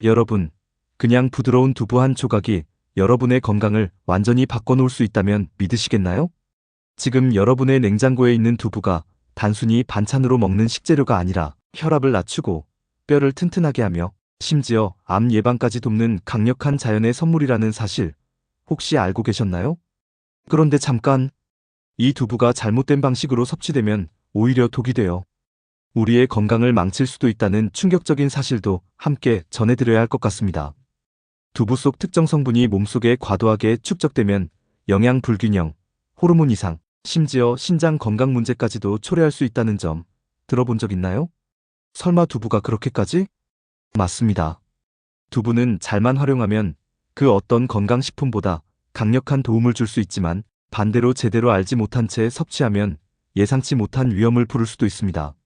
여러분, 그냥 부드러운 두부 한 조각이 여러분의 건강을 완전히 바꿔놓을 수 있다면 믿으시겠나요? 지금 여러분의 냉장고에 있는 두부가 단순히 반찬으로 먹는 식재료가 아니라 혈압을 낮추고 뼈를 튼튼하게 하며 심지어 암 예방까지 돕는 강력한 자연의 선물이라는 사실 혹시 알고 계셨나요? 그런데 잠깐, 이 두부가 잘못된 방식으로 섭취되면 오히려 독이 되어 우리의 건강을 망칠 수도 있다는 충격적인 사실도 함께 전해드려야 할 것 같습니다. 두부 속 특정 성분이 몸속에 과도하게 축적되면 영양 불균형, 호르몬 이상, 심지어 신장 건강 문제까지도 초래할 수 있다는 점 들어본 적 있나요? 설마 두부가 그렇게까지? 맞습니다. 두부는 잘만 활용하면 그 어떤 건강식품보다 강력한 도움을 줄 수 있지만 반대로 제대로 알지 못한 채 섭취하면 예상치 못한 위험을 부를 수도 있습니다.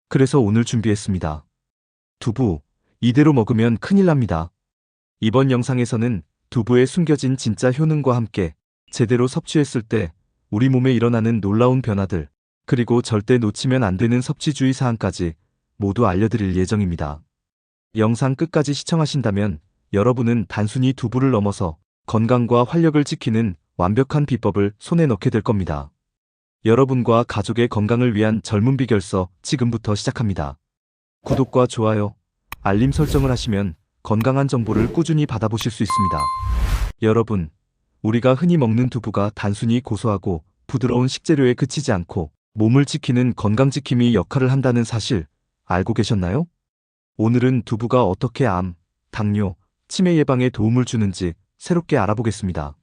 그래서 오늘 준비했습니다. 두부, 이대로 먹으면 큰일 납니다. 이번 영상에서는 두부에 숨겨진 진짜 효능과 함께 제대로 섭취했을 때 우리 몸에 일어나는 놀라운 변화들, 그리고 절대 놓치면 안 되는 섭취 주의 사항까지 모두 알려드릴 예정입니다. 영상 끝까지 시청하신다면 여러분은 단순히 두부를 넘어서 건강과 활력을 지키는 완벽한 비법을 손에 넣게 될 겁니다. 여러분과 가족의 건강을 위한 젊은 비결서 지금부터 시작합니다. 구독과 좋아요, 알림 설정을 하시면 건강한 정보를 꾸준히 받아보실 수 있습니다. 여러분, 우리가 흔히 먹는 두부가 단순히 고소하고 부드러운 식재료에 그치지 않고 몸을 지키는 건강지킴이 역할을 한다는 사실 알고 계셨나요? 오늘은 두부가 어떻게 암, 당뇨, 치매 예방에 도움을 주는지 새롭게 알아보겠습니다.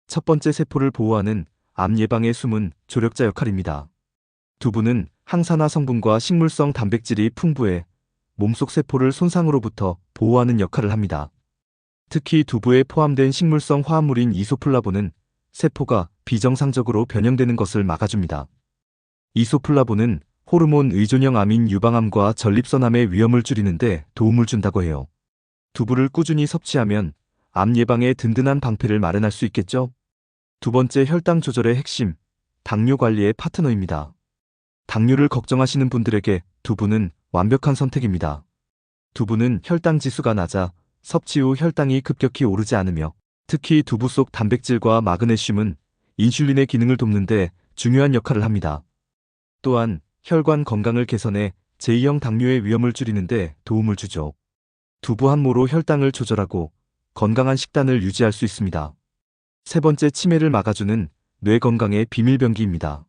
첫 번째, 세포를 보호하는 암 예방의 숨은 조력자 역할입니다. 두부는 항산화 성분과 식물성 단백질이 풍부해 몸속 세포를 손상으로부터 보호하는 역할을 합니다. 특히 두부에 포함된 식물성 화합물인 이소플라본은 세포가 비정상적으로 변형되는 것을 막아줍니다. 이소플라본은 호르몬 의존형 아민 유방암과 전립선암의 위험을 줄이는 데 도움을 준다고 해요. 두부를 꾸준히 섭취하면 암 예방에 든든한 방패를 마련할 수 있겠죠? 두 번째, 혈당 조절의 핵심, 당뇨 관리의 파트너입니다. 당뇨를 걱정하시는 분들에게 두부는 완벽한 선택입니다. 두부는 혈당 지수가 낮아 섭취 후 혈당이 급격히 오르지 않으며 특히 두부 속 단백질과 마그네슘은 인슐린의 기능을 돕는 데 중요한 역할을 합니다. 또한 혈관 건강을 개선해 제2형 당뇨의 위험을 줄이는 데 도움을 주죠. 두부 한 모로 혈당을 조절하고 건강한 식단을 유지할 수 있습니다. 세 번째, 치매를 막아주는 뇌 건강의 비밀병기입니다.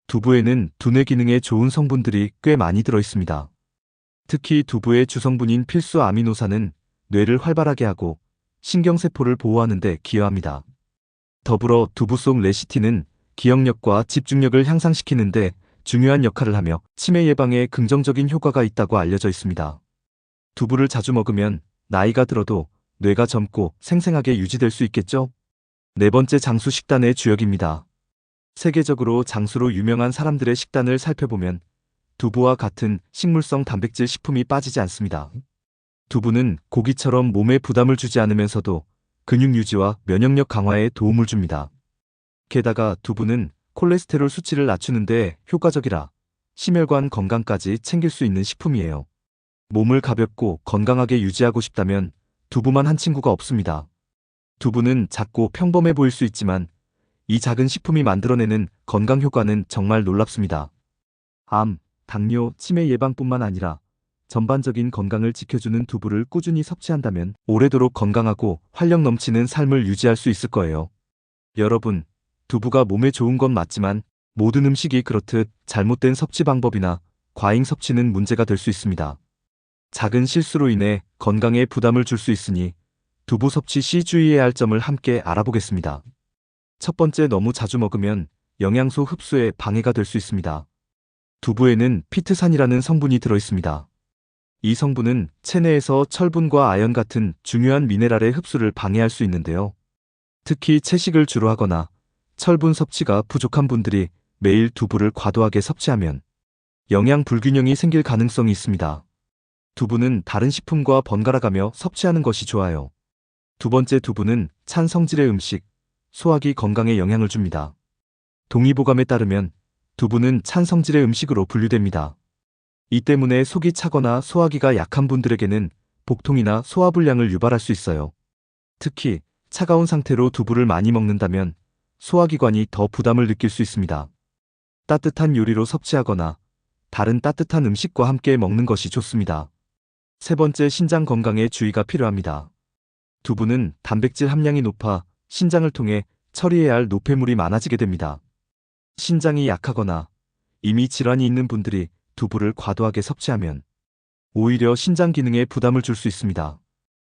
두부에는 두뇌 기능에 좋은 성분들이 꽤 많이 들어있습니다. 특히 두부의 주성분인 필수 아미노산은 뇌를 활발하게 하고 신경세포를 보호하는 데 기여합니다. 더불어 두부 속 레시틴은 기억력과 집중력을 향상시키는 데 중요한 역할을 하며 치매 예방에 긍정적인 효과가 있다고 알려져 있습니다. 두부를 자주 먹으면 나이가 들어도 뇌가 젊고 생생하게 유지될 수 있겠죠? 네 번째, 장수 식단의 주역입니다. 세계적으로 장수로 유명한 사람들의 식단을 살펴보면 두부와 같은 식물성 단백질 식품이 빠지지 않습니다. 두부는 고기처럼 몸에 부담을 주지 않으면서도 근육 유지와 면역력 강화에 도움을 줍니다. 게다가 두부는 콜레스테롤 수치를 낮추는 데 효과적이라 심혈관 건강까지 챙길 수 있는 식품이에요. 몸을 가볍고 건강하게 유지하고 싶다면 두부만 한 친구가 없습니다. 두부는 작고 평범해 보일 수 있지만 이 작은 식품이 만들어내는 건강 효과는 정말 놀랍습니다. 암, 당뇨, 치매 예방뿐만 아니라 전반적인 건강을 지켜주는 두부를 꾸준히 섭취한다면 오래도록 건강하고 활력 넘치는 삶을 유지할 수 있을 거예요. 여러분, 두부가 몸에 좋은 건 맞지만 모든 음식이 그렇듯 잘못된 섭취 방법이나 과잉 섭취는 문제가 될 수 있습니다. 작은 실수로 인해 건강에 부담을 줄 수 있으니 두부 섭취 시 주의해야 할 점을 함께 알아보겠습니다. 첫 번째, 너무 자주 먹으면 영양소 흡수에 방해가 될 수 있습니다. 두부에는 피트산이라는 성분이 들어있습니다. 이 성분은 체내에서 철분과 아연 같은 중요한 미네랄의 흡수를 방해할 수 있는데요. 특히 채식을 주로 하거나 철분 섭취가 부족한 분들이 매일 두부를 과도하게 섭취하면 영양 불균형이 생길 가능성이 있습니다. 두부는 다른 식품과 번갈아가며 섭취하는 것이 좋아요. 두 번째, 두부는 찬 성질의 음식, 소화기 건강에 영향을 줍니다. 동의보감에 따르면 두부는 찬 성질의 음식으로 분류됩니다. 이 때문에 속이 차거나 소화기가 약한 분들에게는 복통이나 소화불량을 유발할 수 있어요. 특히 차가운 상태로 두부를 많이 먹는다면 소화기관이 더 부담을 느낄 수 있습니다. 따뜻한 요리로 섭취하거나 다른 따뜻한 음식과 함께 먹는 것이 좋습니다. 세 번째, 신장 건강에 주의가 필요합니다. 두부는 단백질 함량이 높아 신장을 통해 처리해야 할 노폐물이 많아지게 됩니다. 신장이 약하거나 이미 질환이 있는 분들이 두부를 과도하게 섭취하면 오히려 신장 기능에 부담을 줄 수 있습니다.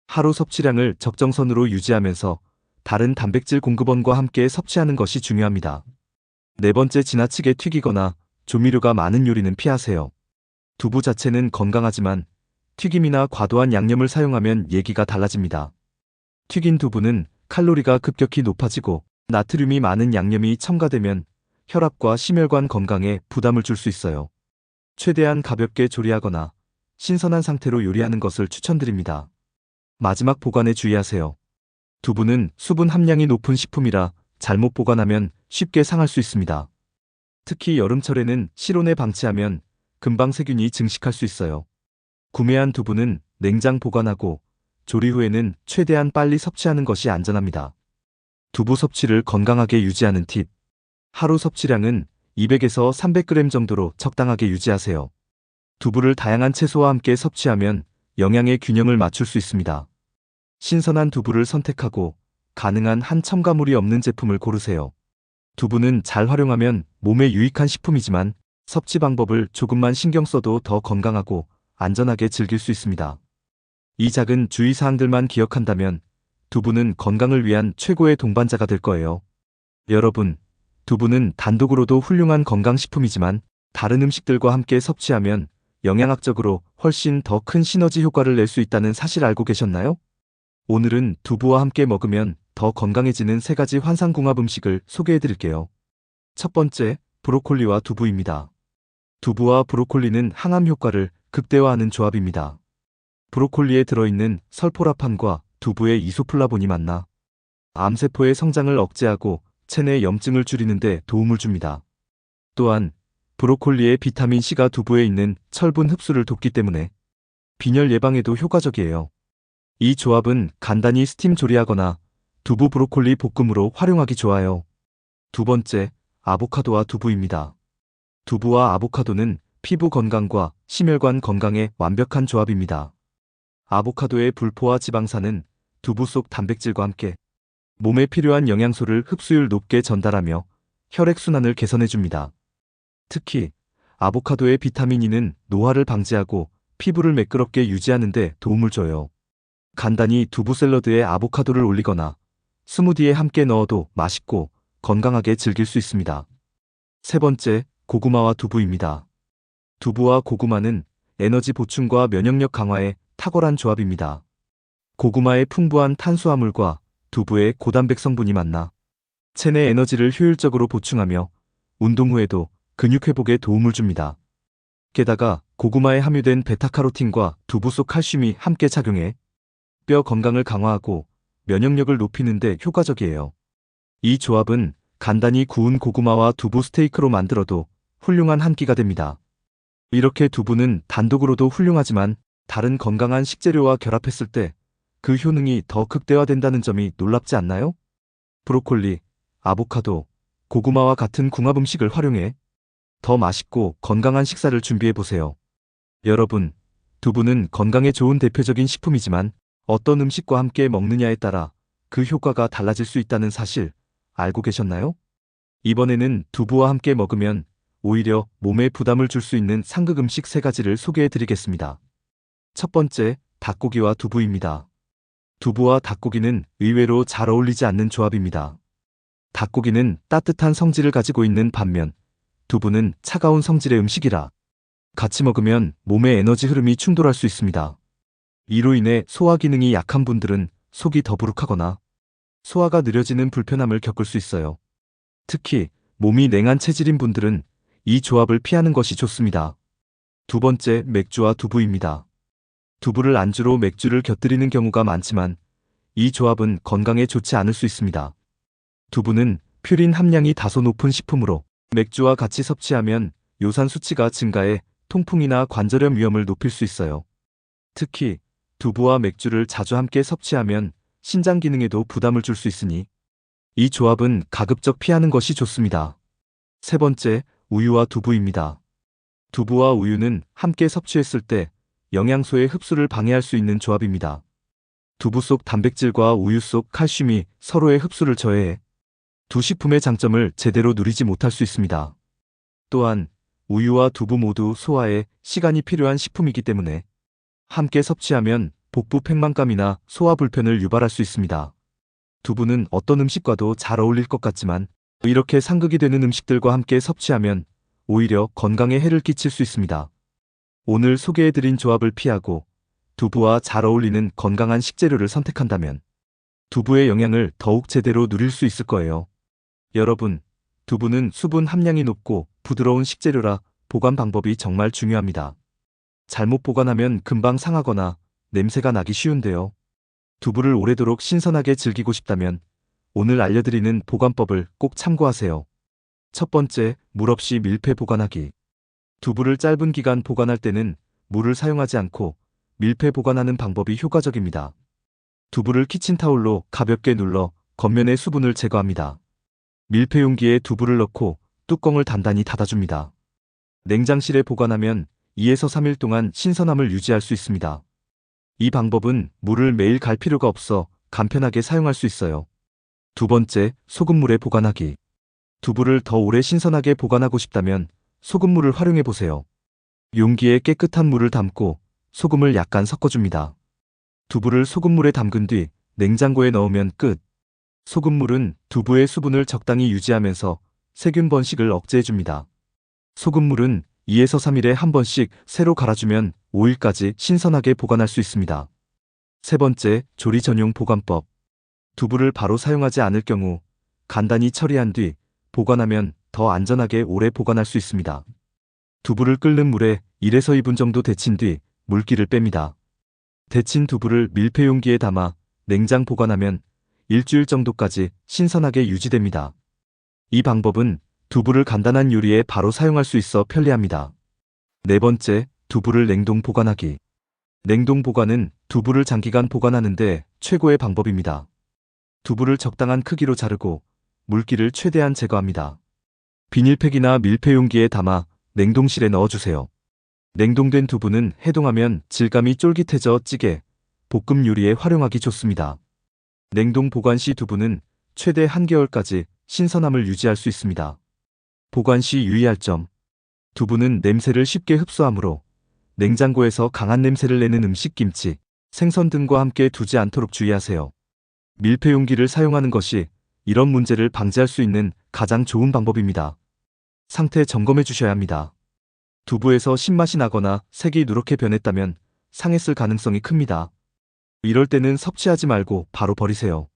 하루 섭취량을 적정선으로 유지하면서 다른 단백질 공급원과 함께 섭취하는 것이 중요합니다. 네 번째, 지나치게 튀기거나 조미료가 많은 요리는 피하세요. 두부 자체는 건강하지만 튀김이나 과도한 양념을 사용하면 얘기가 달라집니다. 튀긴 두부는 칼로리가 급격히 높아지고 나트륨이 많은 양념이 첨가되면 혈압과 심혈관 건강에 부담을 줄 수 있어요. 최대한 가볍게 조리하거나 신선한 상태로 요리하는 것을 추천드립니다. 마지막, 보관에 주의하세요. 두부는 수분 함량이 높은 식품이라 잘못 보관하면 쉽게 상할 수 있습니다. 특히 여름철에는 실온에 방치하면 금방 세균이 증식할 수 있어요. 구매한 두부는 냉장 보관하고 조리 후에는 최대한 빨리 섭취하는 것이 안전합니다. 두부 섭취를 건강하게 유지하는 팁. 하루 섭취량은 200에서 300g 정도로 적당하게 유지하세요. 두부를 다양한 채소와 함께 섭취하면 영양의 균형을 맞출 수 있습니다. 신선한 두부를 선택하고 가능한 한 첨가물이 없는 제품을 고르세요. 두부는 잘 활용하면 몸에 유익한 식품이지만 섭취 방법을 조금만 신경 써도 더 건강하고 안전하게 즐길 수 있습니다. 이 작은 주의사항들만 기억한다면 두부는 건강을 위한 최고의 동반자가 될 거예요. 여러분, 두부는 단독으로도 훌륭한 건강식품이지만 다른 음식들과 함께 섭취하면 영양학적으로 훨씬 더 큰 시너지 효과를 낼 수 있다는 사실 알고 계셨나요? 오늘은 두부와 함께 먹으면 더 건강해지는 3가지 환상궁합 음식을 소개해드릴게요. 첫 번째, 브로콜리와 두부입니다. 두부와 브로콜리는 항암 효과를 극대화하는 조합입니다. 브로콜리에 들어있는 설포라판과 두부의 이소플라본이 만나 암세포의 성장을 억제하고 체내 염증을 줄이는 데 도움을 줍니다. 또한 브로콜리의 비타민C가 두부에 있는 철분 흡수를 돕기 때문에 빈혈 예방에도 효과적이에요. 이 조합은 간단히 스팀 조리하거나 두부 브로콜리 볶음으로 활용하기 좋아요. 두 번째, 아보카도와 두부입니다. 두부와 아보카도는 피부 건강과 심혈관 건강에 완벽한 조합입니다. 아보카도의 불포화 지방산은 두부 속 단백질과 함께 몸에 필요한 영양소를 흡수율 높게 전달하며 혈액순환을 개선해줍니다. 특히 아보카도의 비타민 E는 노화를 방지하고 피부를 매끄럽게 유지하는 데 도움을 줘요. 간단히 두부 샐러드에 아보카도를 올리거나 스무디에 함께 넣어도 맛있고 건강하게 즐길 수 있습니다. 세 번째, 고구마와 두부입니다. 두부와 고구마는 에너지 보충과 면역력 강화에 탁월한 조합입니다. 고구마의 풍부한 탄수화물과 두부의 고단백 성분이 만나 체내 에너지를 효율적으로 보충하며 운동 후에도 근육 회복에 도움을 줍니다. 게다가 고구마에 함유된 베타카로틴과 두부 속 칼슘이 함께 작용해 뼈 건강을 강화하고 면역력을 높이는 데 효과적이에요. 이 조합은 간단히 구운 고구마와 두부 스테이크로 만들어도 훌륭한 한 끼가 됩니다. 이렇게 두부는 단독으로도 훌륭하지만 다른 건강한 식재료와 결합했을 때 그 효능이 더 극대화된다는 점이 놀랍지 않나요? 브로콜리, 아보카도, 고구마와 같은 궁합 음식을 활용해 더 맛있고 건강한 식사를 준비해보세요. 여러분, 두부는 건강에 좋은 대표적인 식품이지만 어떤 음식과 함께 먹느냐에 따라 그 효과가 달라질 수 있다는 사실 알고 계셨나요? 이번에는 두부와 함께 먹으면 오히려 몸에 부담을 줄 수 있는 상극 음식 3가지를 소개해드리겠습니다. 첫 번째, 닭고기와 두부입니다. 두부와 닭고기는 의외로 잘 어울리지 않는 조합입니다. 닭고기는 따뜻한 성질을 가지고 있는 반면 두부는 차가운 성질의 음식이라 같이 먹으면 몸의 에너지 흐름이 충돌할 수 있습니다. 이로 인해 소화 기능이 약한 분들은 속이 더부룩하거나 소화가 느려지는 불편함을 겪을 수 있어요. 특히 몸이 냉한 체질인 분들은 이 조합을 피하는 것이 좋습니다. 두 번째, 맥주와 두부입니다. 두부를 안주로 맥주를 곁들이는 경우가 많지만 이 조합은 건강에 좋지 않을 수 있습니다. 두부는 퓨린 함량이 다소 높은 식품으로 맥주와 같이 섭취하면 요산 수치가 증가해 통풍이나 관절염 위험을 높일 수 있어요. 특히 두부와 맥주를 자주 함께 섭취하면 신장 기능에도 부담을 줄 수 있으니 이 조합은 가급적 피하는 것이 좋습니다. 세 번째, 우유와 두부입니다. 두부와 우유는 함께 섭취했을 때 영양소의 흡수를 방해할 수 있는 조합입니다. 두부 속 단백질과 우유 속 칼슘이 서로의 흡수를 저해해 두 식품의 장점을 제대로 누리지 못할 수 있습니다. 또한 우유와 두부 모두 소화에 시간이 필요한 식품이기 때문에 함께 섭취하면 복부 팽만감이나 소화 불편을 유발할 수 있습니다. 두부는 어떤 음식과도 잘 어울릴 것 같지만 이렇게 상극이 되는 음식들과 함께 섭취하면 오히려 건강에 해를 끼칠 수 있습니다. 오늘 소개해드린 조합을 피하고 두부와 잘 어울리는 건강한 식재료를 선택한다면 두부의 영양을 더욱 제대로 누릴 수 있을 거예요. 여러분, 두부는 수분 함량이 높고 부드러운 식재료라 보관 방법이 정말 중요합니다. 잘못 보관하면 금방 상하거나 냄새가 나기 쉬운데요. 두부를 오래도록 신선하게 즐기고 싶다면 오늘 알려드리는 보관법을 꼭 참고하세요. 첫 번째, 물 없이 밀폐 보관하기. 두부를 짧은 기간 보관할 때는 물을 사용하지 않고 밀폐 보관하는 방법이 효과적입니다. 두부를 키친타올로 가볍게 눌러 겉면의 수분을 제거합니다. 밀폐 용기에 두부를 넣고 뚜껑을 단단히 닫아줍니다. 냉장실에 보관하면 2에서 3일 동안 신선함을 유지할 수 있습니다. 이 방법은 물을 매일 갈 필요가 없어 간편하게 사용할 수 있어요. 두 번째, 소금물에 보관하기. 두부를 더 오래 신선하게 보관하고 싶다면 소금물을 활용해 보세요. 용기에 깨끗한 물을 담고 소금을 약간 섞어줍니다. 두부를 소금물에 담근 뒤 냉장고에 넣으면 끝. 소금물은 두부의 수분을 적당히 유지하면서 세균 번식을 억제해줍니다. 소금물은 2에서 3일에 한 번씩 새로 갈아주면 5일까지 신선하게 보관할 수 있습니다. 세 번째, 조리 전용 보관법. 두부를 바로 사용하지 않을 경우 간단히 처리한 뒤 보관하면 더 안전하게 오래 보관할 수 있습니다. 두부를 끓는 물에 1에서 2분 정도 데친 뒤 물기를 뺍니다. 데친 두부를 밀폐 용기에 담아 냉장 보관하면 일주일 정도까지 신선하게 유지됩니다. 이 방법은 두부를 간단한 요리에 바로 사용할 수 있어 편리합니다. 네 번째, 두부를 냉동 보관하기. 냉동 보관은 두부를 장기간 보관하는데 최고의 방법입니다. 두부를 적당한 크기로 자르고 물기를 최대한 제거합니다. 비닐팩이나 밀폐 용기에 담아 냉동실에 넣어주세요. 냉동된 두부는 해동하면 질감이 쫄깃해져 찌개, 볶음 요리에 활용하기 좋습니다. 냉동 보관 시 두부는 최대 한개월까지 신선함을 유지할 수 있습니다. 보관 시 유의할 점. 두부는 냄새를 쉽게 흡수하므로 냉장고에서 강한 냄새를 내는 음식, 김치, 생선 등과 함께 두지 않도록 주의하세요. 밀폐 용기를 사용하는 것이 이런 문제를 방지할 수 있는 가장 좋은 방법입니다. 상태 점검해 주셔야 합니다. 두부에서 신맛이 나거나 색이 누렇게 변했다면 상했을 가능성이 큽니다. 이럴 때는 섭취하지 말고 바로 버리세요.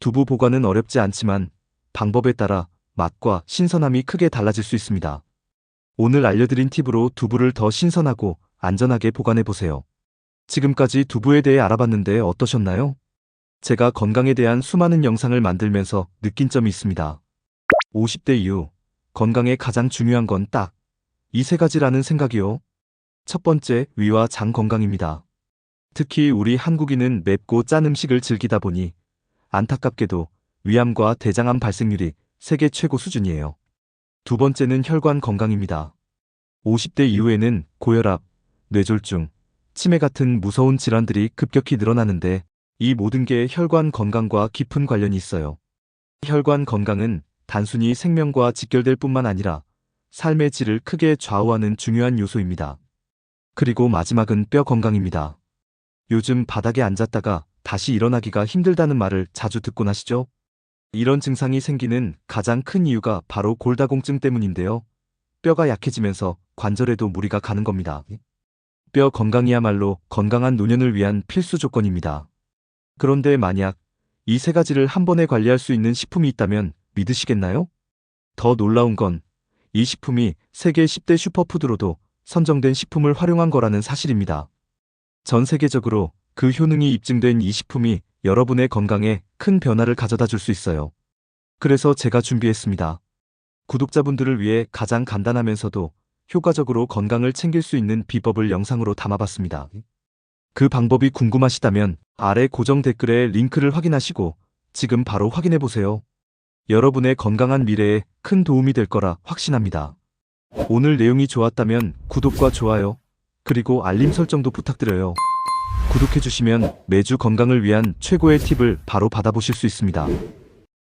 두부 보관은 어렵지 않지만 방법에 따라 맛과 신선함이 크게 달라질 수 있습니다. 오늘 알려드린 팁으로 두부를 더 신선하고 안전하게 보관해 보세요. 지금까지 두부에 대해 알아봤는데 어떠셨나요? 제가 건강에 대한 수많은 영상을 만들면서 느낀 점이 있습니다. 50대 이후 건강에 가장 중요한 건 딱 이 세 가지라는 생각이요. 첫 번째, 위와 장 건강입니다. 특히 우리 한국인은 맵고 짠 음식을 즐기다 보니 안타깝게도 위암과 대장암 발생률이 세계 최고 수준이에요. 두 번째는 혈관 건강입니다. 50대 이후에는 고혈압, 뇌졸중, 치매 같은 무서운 질환들이 급격히 늘어나는데 이 모든 게 혈관 건강과 깊은 관련이 있어요. 혈관 건강은 단순히 생명과 직결될 뿐만 아니라 삶의 질을 크게 좌우하는 중요한 요소입니다. 그리고 마지막은 뼈 건강입니다. 요즘 바닥에 앉았다가 다시 일어나기가 힘들다는 말을 자주 듣곤 하시죠? 이런 증상이 생기는 가장 큰 이유가 바로 골다공증 때문인데요. 뼈가 약해지면서 관절에도 무리가 가는 겁니다. 뼈 건강이야말로 건강한 노년을 위한 필수 조건입니다. 그런데 만약 이 세 가지를 한 번에 관리할 수 있는 식품이 있다면 믿으시겠나요? 더 놀라운 건 이 식품이 세계 10대 슈퍼푸드로도 선정된 식품을 활용한 거라는 사실입니다. 전 세계적으로 그 효능이 입증된 이 식품이 여러분의 건강에 큰 변화를 가져다 줄 수 있어요. 그래서 제가 준비했습니다. 구독자분들을 위해 가장 간단하면서도 효과적으로 건강을 챙길 수 있는 비법을 영상으로 담아봤습니다. 그 방법이 궁금하시다면 아래 고정 댓글에 링크를 확인하시고 지금 바로 확인해 보세요. 여러분의 건강한 미래에 큰 도움이 될 거라 확신합니다. 오늘 내용이 좋았다면 구독과 좋아요, 그리고 알림 설정도 부탁드려요. 구독해 주시면 매주 건강을 위한 최고의 팁을 바로 받아보실 수 있습니다.